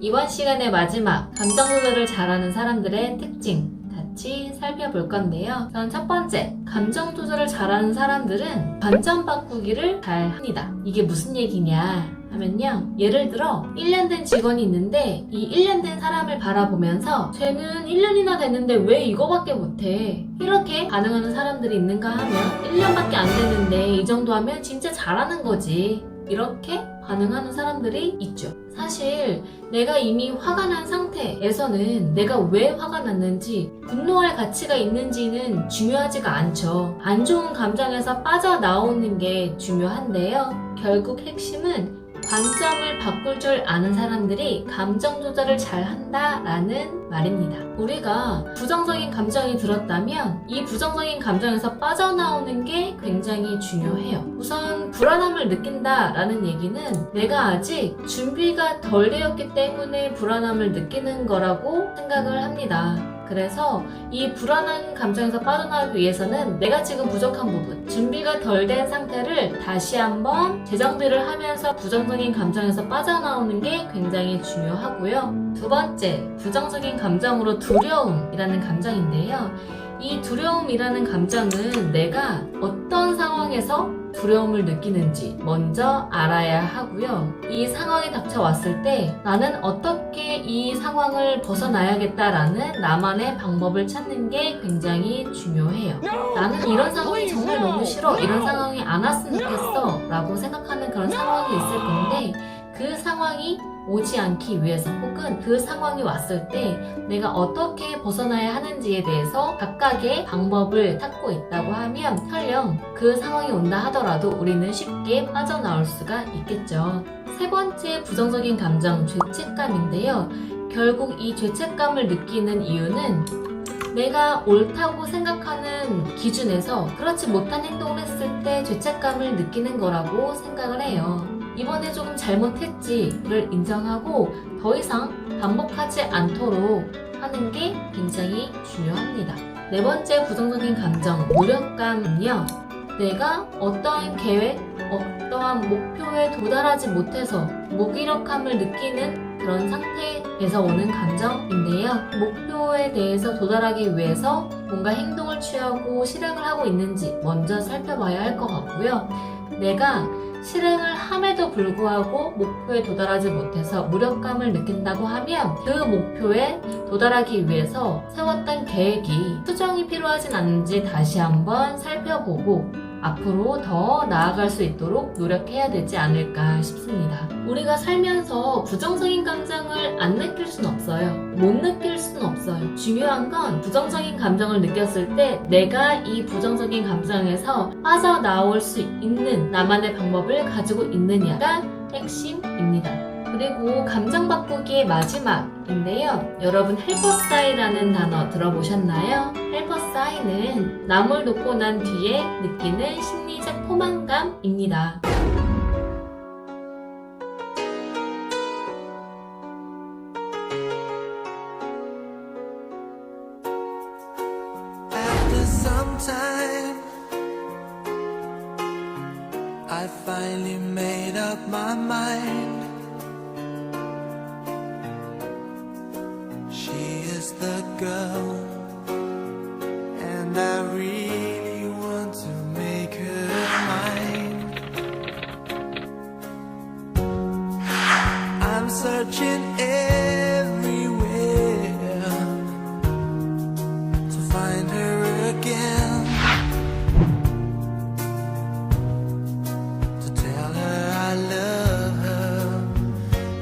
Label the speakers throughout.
Speaker 1: 이번 시간의 마지막 감정 조절을 잘하는 사람들의 특징 같이 살펴볼 건데요. 우선 첫 번째, 감정 조절을 잘하는 사람들은 관점 바꾸기를 잘 합니다. 이게 무슨 얘기냐 하면요, 예를 들어 1년 된 직원이 있는데 이 1년 된 사람을 바라보면서 쟤는 1년이나 됐는데 왜 이거밖에 못해? 이렇게 반응하는 사람들이 있는가 하면 1년밖에 안 됐는데 이 정도 하면 진짜 잘하는 거지, 이렇게 반응하는 사람들이 있죠. 사실 내가 이미 화가 난 상태에서는 내가 왜 화가 났는지, 분노할 가치가 있는지는 중요하지가 않죠. 안 좋은 감정에서 빠져나오는 게 중요한데요. 결국 핵심은 관점을 바꿀 줄 아는 사람들이 감정 조절을 잘 한다라는 말입니다. 우리가 부정적인 감정이 들었다면 이 부정적인 감정에서 빠져나오는 게 굉장히 중요해요. 우선 불안함을 느낀다라는 얘기는 내가 아직 준비가 덜 되었기 때문에 불안함을 느끼는 거라고 생각을 합니다. 그래서 이 불안한 감정에서 빠져나오기 위해서는 내가 지금 부족한 부분, 준비가 덜 된 상태를 다시 한번 재정비를 하면서 부정적인 감정에서 빠져나오는 게 굉장히 중요하고요. 두 번째, 부정적인 감정으로 두려움이라는 감정인데요. 이 두려움이라는 감정은 내가 어떤 상황에서 두려움을 느끼는지 먼저 알아야 하고요. 이 상황이 닥쳐왔을 때 나는 어떻게 이 상황을 벗어나야겠다라는 나만의 방법을 찾는 게 굉장히 중요해요. 나는 이런 상황이 정말 너무 싫어, 이런 상황이 안 왔으면 좋겠어 라고 생각하는 그런 상황이 있을 건데, 그 상황이 오지 않기 위해서 혹은 그 상황이 왔을 때 내가 어떻게 벗어나야 하는지에 대해서 각각의 방법을 찾고 있다고 하면 설령 그 상황이 온다 하더라도 우리는 쉽게 빠져나올 수가 있겠죠. 세 번째 부정적인 감정, 죄책감인데요. 결국 이 죄책감을 느끼는 이유는 내가 옳다고 생각하는 기준에서 그렇지 못한 행동을 했을 때 죄책감을 느끼는 거라고 생각을 해요. 이번에 조금 잘못했지를 인정하고 더 이상 반복하지 않도록 하는 게 굉장히 중요합니다. 네 번째 부정적인 감정, 무력감은요, 내가 어떠한 계획, 어떠한 목표에 도달하지 못해서 무기력함을 느끼는 그런 상태에서 오는 감정인데요. 목표에 대해서 도달하기 위해서 뭔가 행동을 취하고 실행을 하고 있는지 먼저 살펴봐야 할 것 같고요. 내가 실행을 함에도 불구하고 목표에 도달하지 못해서 무력감을 느낀다고 하면 그 목표에 도달하기 위해서 세웠던 계획이 수정이 필요하진 않은지 다시 한번 살펴보고 앞으로 더 나아갈 수 있도록 노력해야 되지 않을까 싶습니다. 우리가 살면서 부정적인 감정을 안 느낄 순 없어요. 못 느낄 순 없어요. 중요한 건 부정적인 감정을 느꼈을 때 내가 이 부정적인 감정에서 빠져나올 수 있는 나만의 방법을 가지고 있느냐가 핵심입니다. 그리고 감정 바꾸기의 마지막인데요. 여러분, 헬퍼사이라는 단어 들어보셨나요? 헬퍼사이는 남을 놓고 난 뒤에 느끼는 심리적 포만감입니다.
Speaker 2: After some time, I finally made up my mind. She is the girl, and I really want to make her mine. I'm searching everywhere to find her again, to tell her I love her,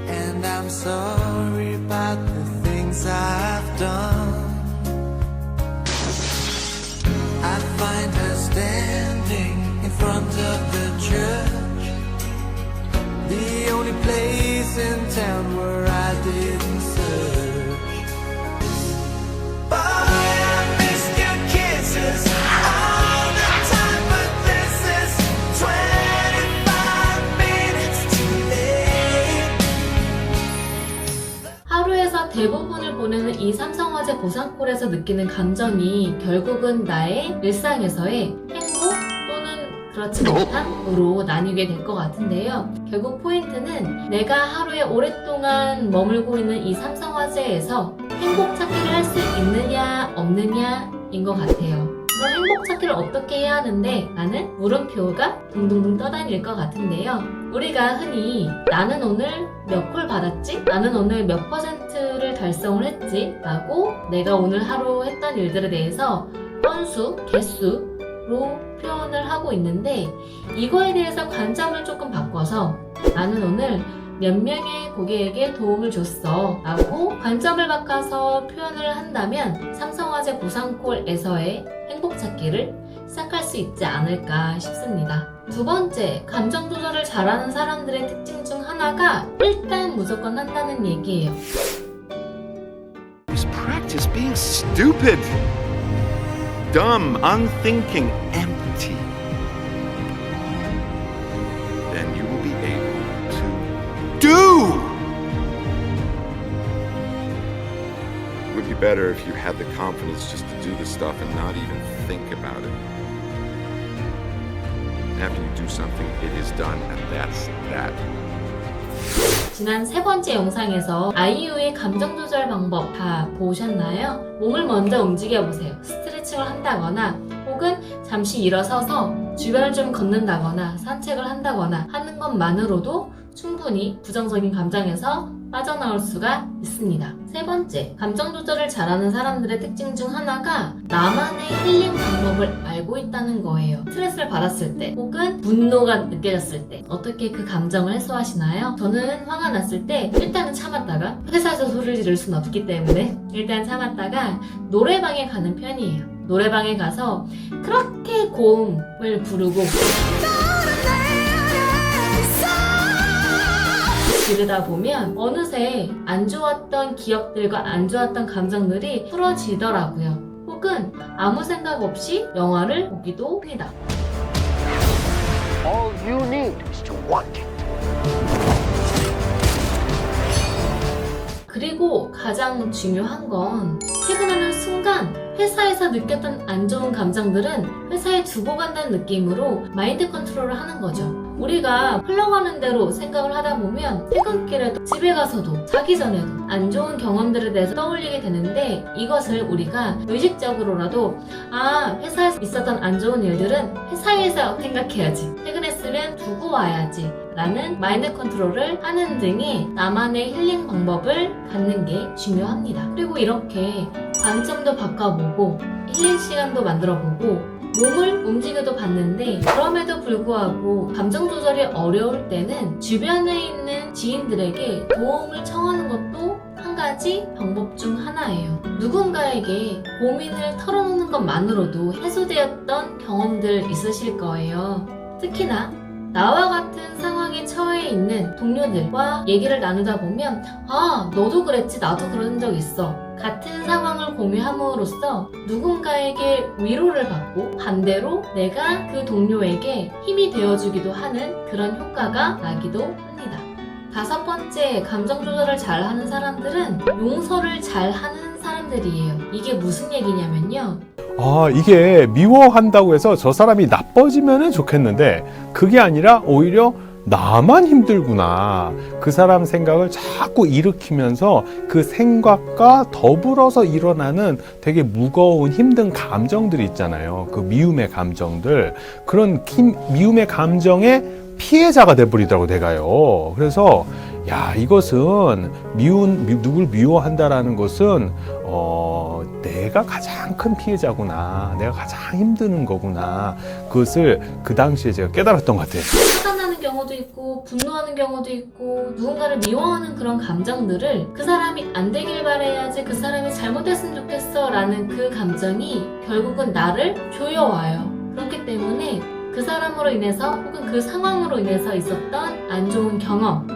Speaker 2: and I'm sorry about the things I've done. I find her standing in front of the church, the only place in town where I didn't search. Boy, I missed your kisses all the time, but this is 25 minutes too late.
Speaker 1: 하루에서 대부분을 보내는 이 삼성화재 보상콜에서 느끼는 감정이 결국은 나의 일상에서의 행복 또는 그렇지 못함으로 나뉘게 될 것 같은데요. 결국 포인트는 내가 하루에 오랫동안 머물고 있는 이 삼성화재에서 행복 찾기를 할 수 있느냐 없느냐인 것 같아요. 그럼 행복 찾기를 어떻게 해야 하는데 라는 물음표가 둥둥둥 떠다닐 것 같은데요. 우리가 흔히 나는 오늘 몇 콜 받았지? 나는 오늘 몇 %를 달성을 했지? 라고 내가 오늘 하루 했던 일들에 대해서 건수, 개수로 표현을 하고 있는데 이거에 대해서 관점을 조금 바꿔서 나는 오늘 몇 명의 고객에게 도움을 줬어 라고 관점을 바꿔서 표현을 한다면 삼성화재 보상콜에서의 행복 찾기를 시작할 수 있지 않을까 싶습니다. 두 번째, 감정 조절을 잘하는 사람들의 특징 중 하나가 일단 무조건 한다는 얘기예요.
Speaker 3: Just practice being stupid, dumb, unthinking, empty. Then you will be able to do. It would be better if you had the confidence just to do the stuff and not even think about it. After you do something, it is done, and that's that.
Speaker 1: 지난 세 번째 영상에서 아이유의 감정 조절 방법 다 보셨나요? 몸을 먼저 움직여 보세요. 스트레칭을 한다거나 혹은 잠시 일어서서 주변을 좀 걷는다거나 산책을 한다거나 하는 것만으로도 충분히 부정적인 감정에서 빠져나올 수가 있습니다. 세 번째, 감정 조절을 잘하는 사람들의 특징 중 하나가 나만의 힐링 방법을 알고 있다는 거예요. 스트레스를 받았을 때 혹은 분노가 느껴졌을 때 어떻게 그 감정을 해소하시나요? 저는 화가 났을 때 일단은 참았다가 회사에서 소리를 지를 수는 없기 때문에 일단 참았다가 노래방에 가는 편이에요. 노래방에 가서 그렇게 고음을 부르고 지르다 보면 어느새 안 좋았던 기억들과 안 좋았던 감정들이 풀어지더라고요. 혹은 아무 생각 없이 영화를 보기도 합니다.
Speaker 4: All you need is to want it.
Speaker 1: 그리고 가장 중요한 건 퇴근하는 순간 회사에서 느꼈던 안 좋은 감정들은 회사에 두고 간다는 느낌으로 마인드 컨트롤을 하는 거죠. 우리가 흘러가는 대로 생각을 하다 보면 퇴근길에도 집에 가서도 자기 전에도 안 좋은 경험들에 대해서 떠올리게 되는데 이것을 우리가 의식적으로라도 회사에서 있었던 안 좋은 일들은 회사에서 생각해야지, 퇴근했으면 두고 와야지 라는 마인드 컨트롤을 하는 등의 나만의 힐링 방법을 갖는 게 중요합니다. 그리고 이렇게 관점도 바꿔보고 힐링 시간도 만들어보고 몸을 움직여도 봤는데 그럼에도 불구하고 감정 조절이 어려울 때는 주변에 있는 지인들에게 도움을 청하는 것도 한 가지 방법 중 하나예요. 누군가에게 고민을 털어놓는 것만으로도 해소되었던 경험들 있으실 거예요. 특히나 나와 같은 상황에 처해 있는 동료들과 얘기를 나누다 보면 너도 그랬지, 나도 그런 적 있어. 같은 상황을 공유함으로써 누군가에게 위로를 받고 반대로 내가 그 동료에게 힘이 되어주기도 하는 그런 효과가 나기도 합니다. 다섯 번째, 감정 조절을 잘하는 사람들은 용서를 잘하는 사람들이에요. 이게 무슨 얘기냐면요.
Speaker 5: 이게 미워한다고 해서 저 사람이 나빠지면 좋겠는데 그게 아니라 오히려 나만 힘들구나. 그 사람 생각을 자꾸 일으키면서 그 생각과 더불어서 일어나는 되게 무거운 힘든 감정들이 있잖아요. 그 미움의 감정들. 그런 미움의 감정의 피해자가 돼버리더라고 내가요. 그래서 이것은 누굴 미워한다라는 것은 내가 가장 큰 피해자구나. 내가 가장 힘드는 거구나. 그것을 그 당시에 제가 깨달았던 것 같아요.
Speaker 1: 화가 나는 경우도 있고 분노하는 경우도 있고 누군가를 미워하는 그런 감정들을 그 사람이 안 되길 바라야지, 그 사람이 잘못했으면 좋겠어 라는 그 감정이 결국은 나를 조여와요. 그렇기 때문에 그 사람으로 인해서 혹은 그 상황으로 인해서 있었던 안 좋은 경험,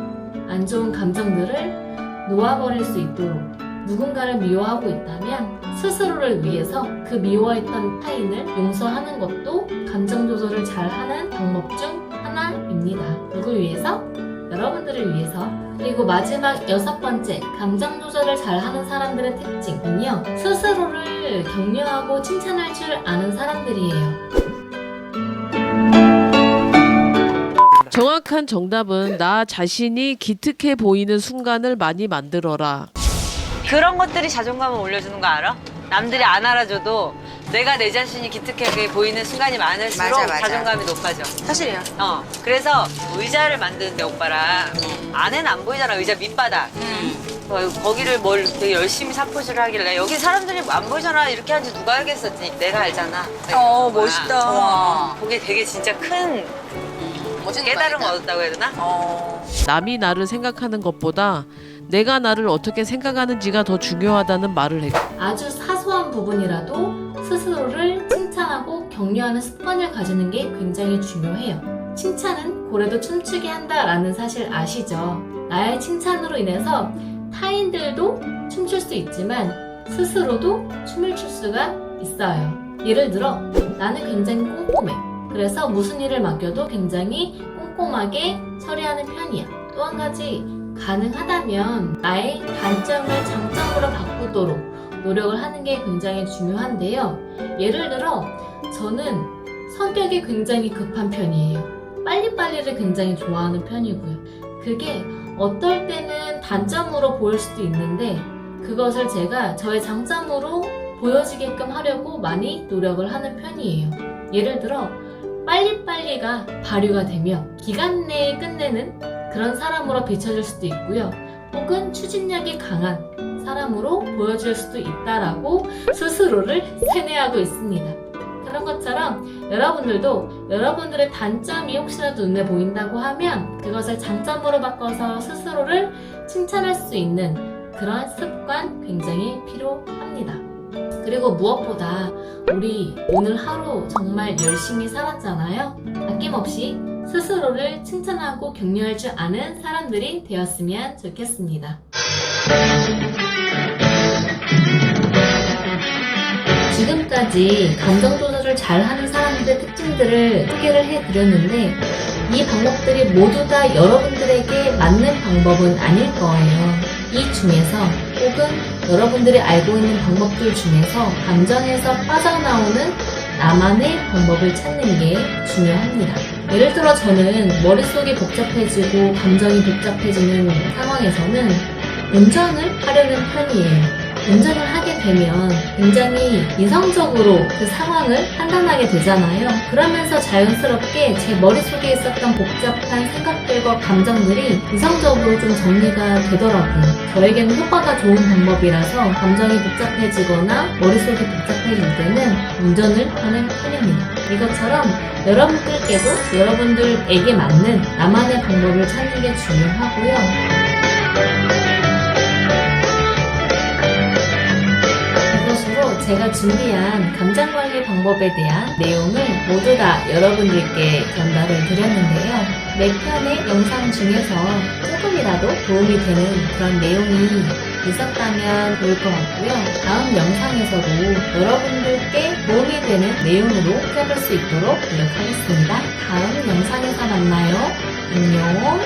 Speaker 1: 안 좋은 감정들을 놓아버릴 수 있도록 누군가를 미워하고 있다면 스스로를 위해서 그 미워했던 타인을 용서하는 것도 감정 조절을 잘하는 방법 중 하나입니다. 누굴 위해서? 여러분들을 위해서. 그리고 마지막 여섯 번째, 감정 조절을 잘하는 사람들의 특징은요, 스스로를 격려하고 칭찬할 줄 아는 사람들이에요.
Speaker 6: 정확한 정답은 나 자신이 기특해 보이는 순간을 많이 만들어라.
Speaker 7: 그런 것들이 자존감을 올려주는 거 알아? 남들이 안 알아줘도 내가 내 자신이 기특하게 보이는 순간이 많을수록
Speaker 8: 맞아, 맞아.
Speaker 7: 자존감이 높아져.
Speaker 8: 사실이야.
Speaker 7: 그래서 의자를 만드는데 오빠랑 안에는 안 보이잖아. 의자 밑바닥. 거기를 뭘 되게 열심히 사포질을 하길래 여기 사람들이 안 보이잖아. 이렇게 하는지 누가 알겠었지. 내가 알잖아.
Speaker 8: 멋있다.
Speaker 7: 그게 되게 진짜 큰
Speaker 8: 멋진
Speaker 7: 깨달음을 얻었다고 해야 되나?
Speaker 6: 남이 나를 생각하는 것보다 내가 나를 어떻게 생각하는지가 더 중요하다는 말을 했고
Speaker 1: 아주 사소한 부분이라도 스스로를 칭찬하고 격려하는 습관을 가지는 게 굉장히 중요해요. 칭찬은 고래도 춤추게 한다라는 사실 아시죠? 나의 칭찬으로 인해서 타인들도 춤출 수 있지만 스스로도 춤을 출 수가 있어요. 예를 들어 나는 굉장히 꼼꼼해. 그래서 무슨 일을 맡겨도 굉장히 꼼꼼하게 처리하는 편이야. 또 한 가지 가능하다면 나의 단점을 장점으로 바꾸도록 노력을 하는 게 굉장히 중요한데요. 예를 들어 저는 성격이 굉장히 급한 편이에요. 빨리빨리를 굉장히 좋아하는 편이고요. 그게 어떨 때는 단점으로 보일 수도 있는데 그것을 제가 저의 장점으로 보여지게끔 하려고 많이 노력을 하는 편이에요. 예를 들어 빨리빨리가 발휘가 되면 기간 내에 끝내는 그런 사람으로 비춰질 수도 있고요. 혹은 추진력이 강한 사람으로 보여줄 수도 있다라고 스스로를 세뇌하고 있습니다. 그런 것처럼 여러분들도 여러분들의 단점이 혹시라도 눈에 보인다고 하면 그것을 장점으로 바꿔서 스스로를 칭찬할 수 있는 그런 습관 굉장히 필요합니다. 그리고 무엇보다 우리 오늘 하루 정말 열심히 살았잖아요. 아낌없이 스스로를 칭찬하고 격려할 줄 아는 사람들이 되었으면 좋겠습니다. 지금까지 감정 조절을 잘하는 사람들의 특징들을 소개를 해드렸는데 이 방법들이 모두 다 여러분들에게 맞는 방법은 아닐 거예요. 이 중에서 혹은 여러분들이 알고 있는 방법들 중에서 감정에서 빠져나오는 나만의 방법을 찾는 게 중요합니다. 예를 들어 저는 머릿속이 복잡해지고 감정이 복잡해지는 상황에서는 운전을 하려는 편이에요. 운전을 하게 되면 굉장히 이성적으로 그 상황을 판단하게 되잖아요. 그러면서 자연스럽게 제 머릿속에 있었던 복잡한 생각들과 감정들이 이성적으로 좀 정리가 되더라고요. 저에게는 효과가 좋은 방법이라서 감정이 복잡해지거나 머릿속이 복잡해질 때는 운전을 하는 편입니다. 이것처럼 여러분들께도 여러분들에게 맞는 나만의 방법을 찾는 게 중요하고요. 제가 준비한 감정관리 방법에 대한 내용을 모두 다 여러분들께 전달을 드렸는데요. 4편의 영상 중에서 조금이라도 도움이 되는 그런 내용이 있었다면 좋을 것 같고요. 다음 영상에서도 여러분들께 도움이 되는 내용으로 찾을 수 있도록 노력하겠습니다. 다음 영상에서 만나요. 안녕.